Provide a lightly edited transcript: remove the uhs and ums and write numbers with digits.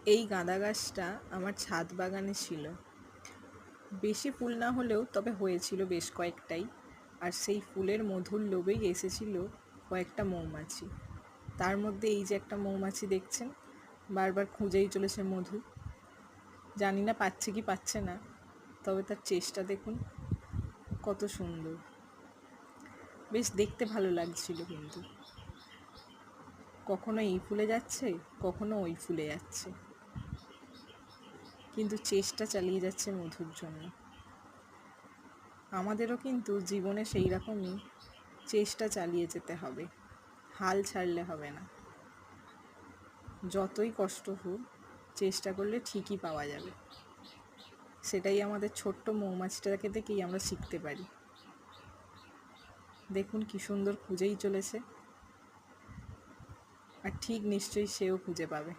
এই গাঁদা গাছটা আমার ছাদ বাগানে ছিল। বেশি ফুল না হলেও তবে হয়েছিল বেশ কয়েকটাই। আর সেই ফুলের মধুর লোভেই এসেছিল কয়েকটা মৌমাছি। তার মধ্যে এই যে একটা মৌমাছি দেখছেন, বারবার খুঁজেই চলেছে মধু। জানি না পাচ্ছে কি পাচ্ছে না, তবে তার চেষ্টা দেখুন কত সুন্দর। বেশ দেখতে ভালো লাগছিল, কিন্তু কখনো এই ফুলে যাচ্ছে, কখনো ওই ফুলে যাচ্ছে, কিন্তু চেষ্টা চালিয়ে যাচ্ছে মধুর জন্য। আমাদেরও কিন্তু জীবনে সেই রকমই চেষ্টা চালিয়ে যেতে হবে, হাল ছাড়লে হবে না। যতই কষ্ট হোক, চেষ্টা করলে ঠিকই পাওয়া যাবে। সেটাই আমাদের ছোট্ট মৌমাছিটাকে দেখেই আমরা শিখতে পারি। দেখুন কি সুন্দর খুঁজেই চলেছে, আর ঠিক নিশ্চয়ই সেও খুঁজে পাবে।